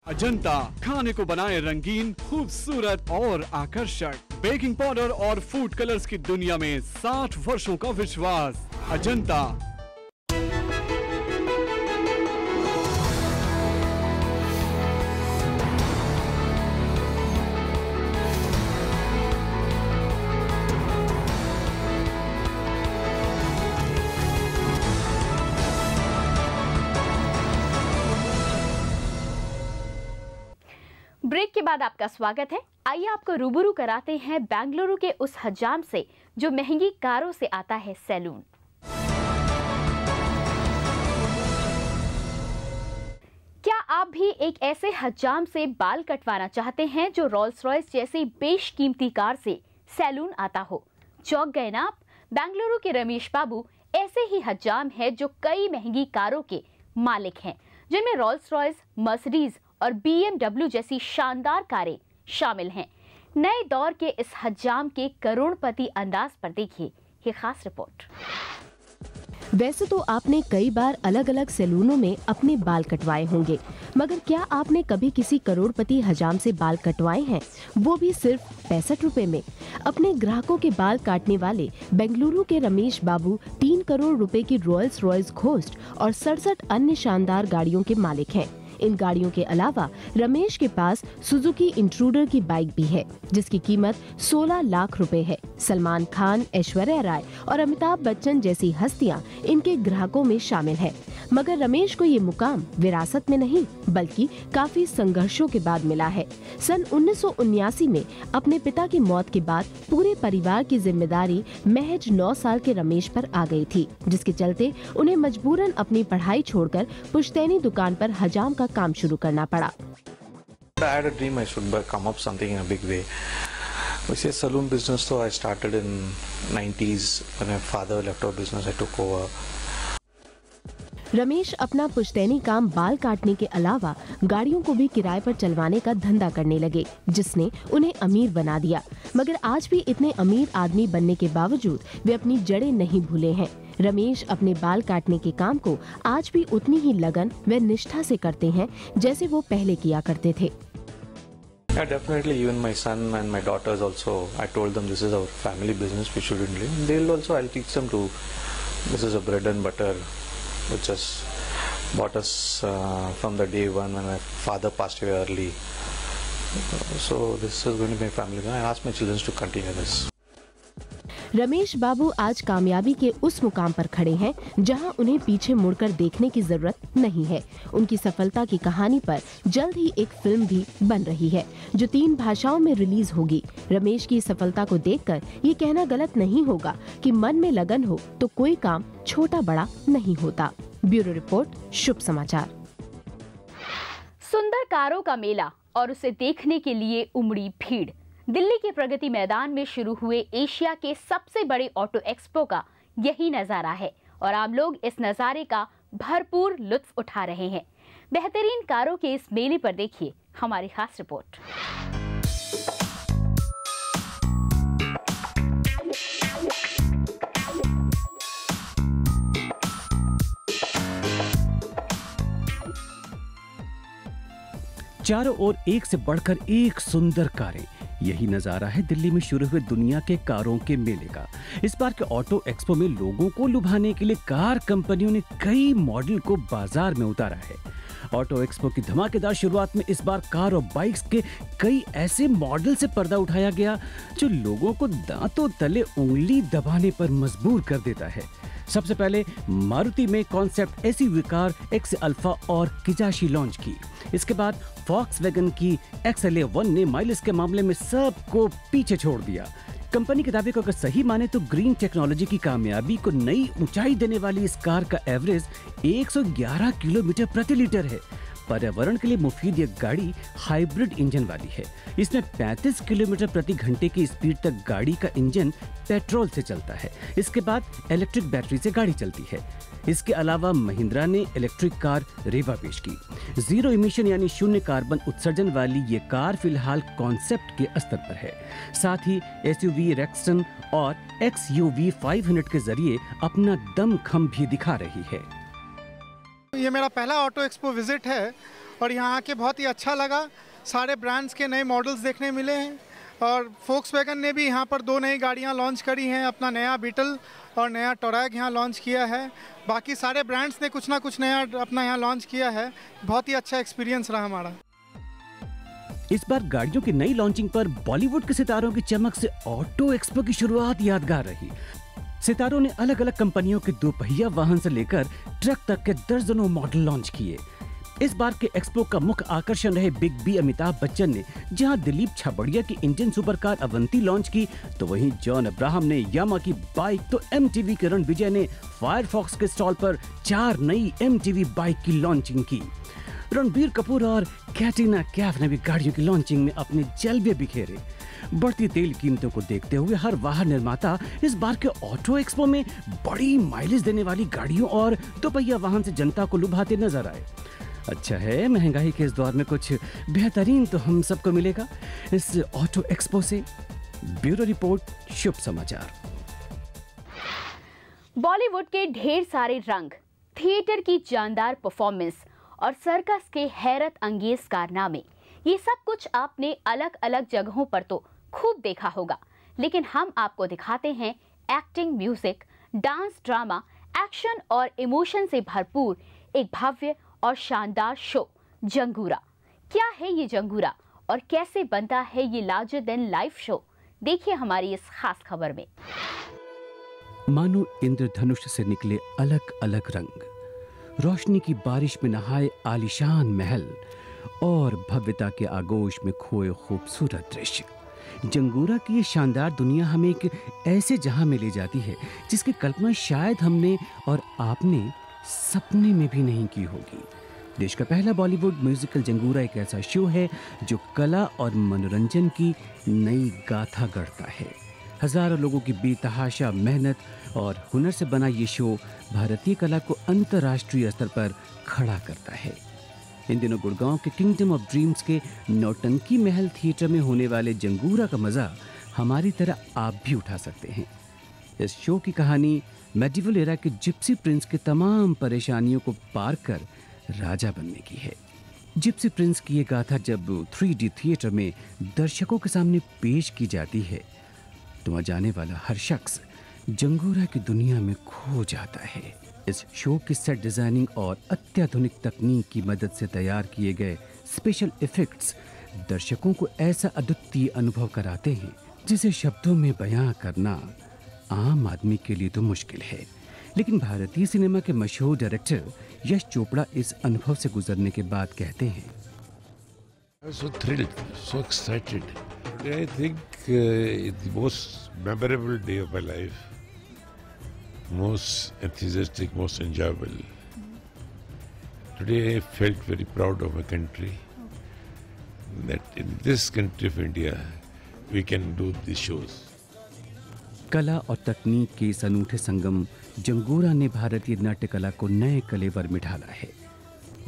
अजंता खाने को बनाए रंगीन, खूबसूरत और आकर्षक। बेकिंग पाउडर और फूड कलर्स की दुनिया में 60 वर्षों का विश्वास। अजंता। ब्रेक के बाद आपका स्वागत है। आइए आपको रूबरू कराते हैं बेंगलुरु के उस हजाम से जो महंगी कारों से आता है सैलून। क्या आप भी एक ऐसे हजाम से बाल कटवाना चाहते हैं जो रोल्स रॉयस जैसी बेशकीमती कार से सैलून आता हो? चौंक गए ना आप? बेंगलुरु के रमेश बाबू ऐसे ही हजाम है जो कई महंगी कारों के मालिक हैं, जिनमें रोल्स रॉयस, मर्सिडीज और BMW जैसी शानदार कारें शामिल हैं। नए दौर के इस हजाम के करोड़पति अंदाज पर देखिए ये खास रिपोर्ट। वैसे तो आपने कई बार अलग अलग सैलूनों में अपने बाल कटवाए होंगे, मगर क्या आपने कभी किसी करोड़पति हजाम से बाल कटवाए हैं, वो भी सिर्फ 65 रुपए में? अपने ग्राहकों के बाल काटने वाले बेंगलुरु के रमेश बाबू 3 करोड़ रुपए की रॉल्स रॉयस घोस्ट और 67 अन्य शानदार गाड़ियों के मालिक हैं। इन गाड़ियों के अलावा रमेश के पास सुजुकी इंट्रूडर की बाइक भी है, जिसकी कीमत 16 लाख रुपए है। सलमान खान, ऐश्वर्या राय और अमिताभ बच्चन जैसी हस्तियां इनके ग्राहकों में शामिल है। मगर रमेश को ये मुकाम विरासत में नहीं बल्कि काफी संघर्षों के बाद मिला है। सन 1979 में अपने पिता की मौत के बाद पूरे परिवार की जिम्मेदारी महज 9 साल के रमेश पर आ गई थी, जिसके चलते उन्हें मजबूरन अपनी पढ़ाई छोड़कर पुश्तैनी दुकान पर हजाम का काम शुरू करना पड़ा। I had a dream I should come up something in a big way. Which is saloon business, so I started in 90s when my father left our business. I took over. Ramesh अपना पुश्तैनी काम बाल काटने के अलावा गाड़ियों को भी किराए पर चलवाने का धंधा करने लगे, जिसने उन्हें अमीर बना दिया। मगर आज भी इतने अमीर आदमी बनने के बावजूद वे अपनी जड़ें नहीं भूले हैं। रमेश अपने बाल काटने के काम को आज भी उतनी ही लगन व निष्ठा से करते हैं जैसे वो पहले किया करते थे। Yeah, definitely. Even my son and my daughters also, I told them this is our family business. We shouldn't leave. They'll also, I'll teach them to. This is a bread and butter, which has bought us from the day one when my father passed away early. So this is going to be my family. I ask my children to continue this. Ramesh बाबू आज कामयाबी के उस मुकाम पर खड़े हैं जहां उन्हें पीछे मुड़कर देखने की जरूरत नहीं है। उनकी सफलता की कहानी पर जल्द ही एक फिल्म भी बन रही है जो 3 भाषाओं में रिलीज होगी। रमेश की सफलता को देखकर ये कहना गलत नहीं होगा कि मन में लगन हो तो कोई काम छोटा बड़ा नहीं होता। ब्यूरो रिपोर्ट, शुभ समाचार। सुंदर कारों का मेला और उसे देखने के लिए उमड़ी भीड़। दिल्ली के प्रगति मैदान में शुरू हुए एशिया के सबसे बड़े ऑटो एक्सपो का यही नजारा है और आम लोग इस नजारे का भरपूर लुत्फ उठा रहे हैं। बेहतरीन कारों के इस मेले पर देखिए हमारी खास रिपोर्ट। चारों ओर एक से बढ़कर एक सुंदर कारें, यही नजारा है दिल्ली में शुरू हुए दुनिया के कारों के मेले का। इस बार के ऑटो एक्सपो में लोगों को लुभाने के लिए कार कंपनियों ने कई मॉडल को बाजार में उतारा है। ऑटो एक्सपो की धमाकेदार शुरुआत में इस बार कार और बाइक्स के कई ऐसे मॉडल से पर्दा उठाया गया जो लोगों को दांतों तले उंगली दबाने पर मजबूर कर देता है। सबसे पहले मारुति में concept SUV car x alpha और किजाशी लॉन्च की। इसके बाद वॉक्सवैगन की XLA1 ने माइलेज के मामले में सबको पीछे छोड़ दिया। कंपनी के दावे को अगर सही माने तो ग्रीन टेक्नोलॉजी की कामयाबी को नई ऊंचाई देने वाली इस कार का एवरेज 111 किलोमीटर प्रति लीटर है। पर्यावरण के लिए मुफीद ये गाड़ी हाइब्रिड इंजन वाली है। इसमें 35 किलोमीटर प्रति घंटे की स्पीड तक गाड़ी का इंजन पेट्रोल से चलता है। इसके बाद इलेक्ट्रिक बैटरी से गाड़ी चलती है। इसके अलावा महिंद्रा ने इलेक्ट्रिक कार रेवा पेश की। जीरो इमिशन यानी शून्य कार्बन उत्सर्जन वाली ये कार फिलहाल कॉन्सेप्ट के स्तर पर है। साथ ही एसयूवी रेक्सन और XUV 500 के जरिए अपना दमखम भी दिखा रही है। ये मेरा पहला ऑटो एक्सपो विजिट है और यहाँ आके बहुत ही अच्छा लगा। सारे ब्रांड्स के नए मॉडल्स देखने मिले हैं और फोक्सवैगन ने भी यहाँ पर 2 नई गाड़ियाँ लॉन्च करी हैं। अपना नया बीटल और नया टोरैग यहाँ लॉन्च किया है। बाकी सारे ब्रांड्स ने कुछ ना कुछ नया अपना यहाँ लॉन्च किया है। बहुत ही अच्छा एक्सपीरियंस रहा हमारा। इस बार गाड़ियों की नई लॉन्चिंग पर बॉलीवुड के सितारों की चमक से ऑटो एक्सपो की शुरुआत यादगार रही। सितारों ने अलग अलग कंपनियों के 2 पहिया वाहन से लेकर ट्रक तक के दर्जनों मॉडल लॉन्च किए। इस बार के एक्सपो का मुख्य आकर्षण रहे बिग बी अमिताभ बच्चन ने जहां दिलीप छाबड़िया की इंजन सुपरकार अवंती लॉन्च की, तो वहीं जॉन अब्राहम ने यामा की बाइक, तो एमटीवी के रणविजय ने फायरफॉक्स के स्टॉल पर 4 नई एमटीवी बाइक की लॉन्चिंग की। रणबीर कपूर और कैटरीना कैफ ने भी गाड़ियों की लॉन्चिंग में अपने जलवे बिखेरे। बढ़ती तेल कीमतों को देखते हुए हर वाहन निर्माता इस बार के ऑटो एक्सपो में बड़ी माइलेज देने वाली गाड़ियों और 2 पहिया वाहन से जनता को लुभाते नजर आए। अच्छा है, महंगाई के इस दौर में कुछ बेहतरीन तो हम सबको मिलेगा इस ऑटो एक्सपो से। ब्यूरो रिपोर्ट, शुभ समाचार। बॉलीवुड के ढेर सारे रंग, थिएटर की जानदार परफॉर्मेंस और सर्कस के हैरत अंगेज कारनामे, ये सब कुछ आपने अलग अलग जगहों पर तो खूब देखा होगा, लेकिन हम आपको दिखाते हैं acting, music, dance, drama, action और इमोशन से भरपूर एक भव्य और शानदार शो, जंगूरा। क्या है ये जंगूरा और कैसे बनता है ये लार्जर देन लाइफ शो? देखिए हमारी इस खास खबर में। मानो इंद्रधनुष से निकले अलग अलग रंग, रोशनी की बारिश में नहाए आलीशान महल और भव्यता के आगोश में खोए खूबसूरत दृश्य। जंगूरा की ये शानदार दुनिया हमें एक ऐसे जहां में ले जाती है जिसकी कल्पना शायद हमने और आपने सपने में भी नहीं की होगी। देश का पहला बॉलीवुड म्यूजिकल जंगूरा एक ऐसा शो है जो कला और मनोरंजन की नई गाथा गढ़ता है। हजारों लोगों की बेतहाशा मेहनत और हुनर से बना ये शो भारतीय कला को अंतर्राष्ट्रीय स्तर पर खड़ा करता है। इन दिनों गुड़गांव के किंगडम ऑफ ड्रीम्स के नौटंकी महल थिएटर में होने वाले जंगूरा का मजा हमारी तरह आप भी उठा सकते हैं। इस शो की कहानी मेडिवल एरा के जिप्सी प्रिंस की तमाम परेशानियों को पार कर राजा बनने की है। जिप्सी प्रिंस की ये गाथा जब 3D थिएटर में दर्शकों के सामने पेश की जाती है तो वहाँ जाने वाला हर शख्स जंगूरा की दुनिया में खो जाता है। इस शो की सेट डिजाइनिंग और अत्याधुनिक तकनीक की मदद से तैयार किए गए स्पेशल इफेक्ट्स दर्शकों को ऐसा अद्वितीय अनुभव कराते हैं जिसे शब्दों में बयां करना आम आदमी के लिए तो मुश्किल है। लेकिन भारतीय सिनेमा के मशहूर डायरेक्टर यश चोपड़ा इस अनुभव से गुजरने के बाद कहते हैं, I was so thrilled, so excited. I think it's the most memorable day of my life. Most enthusiastic, most enjoyable. Today I felt very proud of my country. That in this country of India, we can do these shows. कला और तकनीक के इस अनूठे संगम जंगूरा ने भारतीय नाट्य कला को नए कलेवर में ढाला है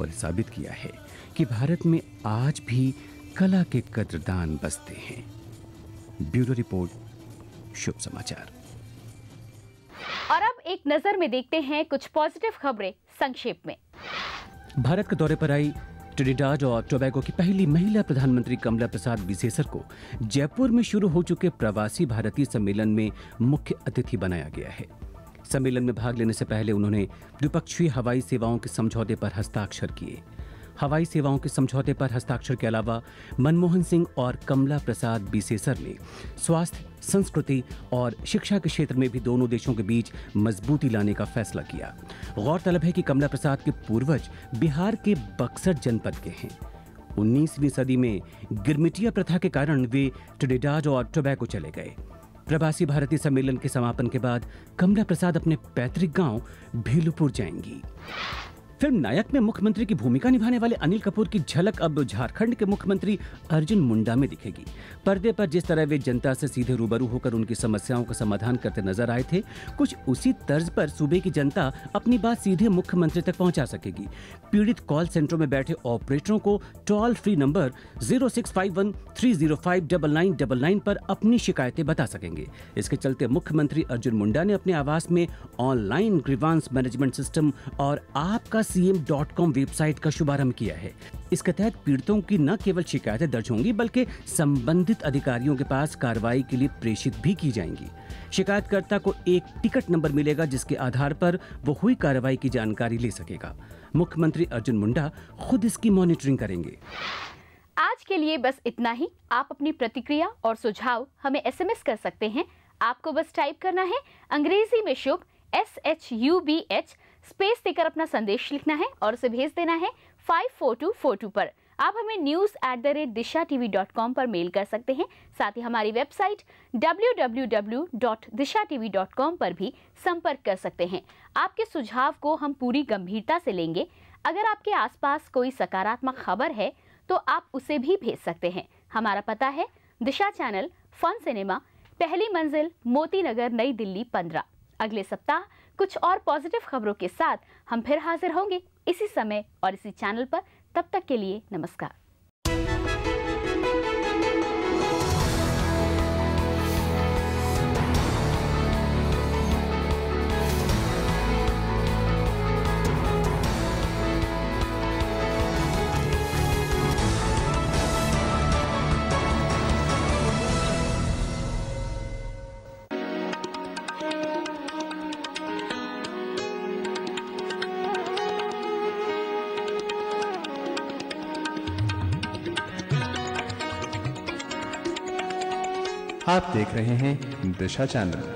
और साबित किया है कि भारत में आज भी कला के कद्रदान बसते हैं। ब्यूरो रिपोर्ट, शुभ समाचार। और अब एक नजर में देखते हैं कुछ पॉजिटिव खबरें संक्षेप में। भारत के दौरे पर आई ट्रिनिडाड और टोबैगो की पहली महिला प्रधानमंत्री कमला प्रसाद बिसेसर को जयपुर में शुरू हो चुके प्रवासी भारतीय सम्मेलन में मुख्य अतिथि बनाया गया है। सम्मेलन में भाग लेने से पहले उन्होंने द्विपक्षीय हवाई सेवाओं के समझौते पर हस्ताक्षर किए। हवाई सेवाओं के समझौते पर हस्ताक्षर के अलावा मनमोहन सिंह और कमला प्रसाद बिसेसर ने स्वास्थ्य, संस्कृति और शिक्षा के क्षेत्र में भी दोनों देशों के बीच मजबूती लाने का फैसला किया। गौरतलब है कि कमला प्रसाद के पूर्वज बिहार के बक्सर जनपद के हैं। 19वीं सदी में गिरमिटिया प्रथा के कारण वे ट्रिनिडाड और टोबैगो चले गए। प्रवासी भारतीय सम्मेलन के समापन के बाद कमला प्रसाद अपने पैतृक गांव भेलुपुर जाएंगी। फिल्म नायक में मुख्यमंत्री की भूमिका निभाने वाले अनिल कपूर की झलक अब झारखंड के मुख्यमंत्री अर्जुन मुंडा में दिखेगी। पर्दे पर जिस तरह वे जनता से सीधे रूबरू होकर उनकी समस्याओं का समाधान करते नजर आए थे, कुछ उसी तर्ज पर सूबे की जनता अपनी बात सीधे मुख्यमंत्री तक पहुंचा सकेगी। पीड़ित कॉल सेंटरों में बैठे ऑपरेटरों को टोल फ्री नंबर 0651-305-9999 पर अपनी शिकायतें बता सकेंगे। इसके चलते मुख्यमंत्री अर्जुन मुंडा ने अपने आवास में ऑनलाइन ग्रीवांस मैनेजमेंट सिस्टम और आपका disha.cm.com वेबसाइट का शुभारंभ किया है। इसके तहत पीड़ितों की न केवल शिकायतें दर्ज होंगी बल्कि संबंधित अधिकारियों के पास कार्रवाई के लिए प्रेषित भी की जाएंगी। शिकायतकर्ता को एक टिकट नंबर मिलेगा जिसके आधार पर वो हुई कार्रवाई की जानकारी ले सकेगा। मुख्यमंत्री अर्जुन मुंडा खुद इसकी मॉनिटरिंग करेंगे। आज के लिए बस इतना ही। आप अपनी प्रतिक्रिया और सुझाव हमें SMS कर सकते हैं। आपको बस टाइप करना है अंग्रेजी में शुभ SHUBH स्पेस देकर अपना संदेश लिखना है और उसे भेज देना है 54242 पर। आप हमें news@dishatv.com पर मेल कर सकते हैं। साथ ही हमारी वेबसाइट www.dishatv.com पर भी संपर्क कर सकते हैं। आपके सुझाव को हम पूरी गंभीरता से लेंगे। अगर आपके आसपास कोई सकारात्मक खबर है तो आप उसे भी भेज सकते हैं। हमारा पता है दिशा चैनल, फन सिनेमा, पहली मंजिल, मोती नगर, नई दिल्ली 15। अगले सप्ताह कुछ और पॉजिटिव खबरों के साथ हम फिर हाजिर होंगे इसी समय और इसी चैनल पर। तब तक के लिए नमस्कार। आप देख रहे हैं दिशा चैनल।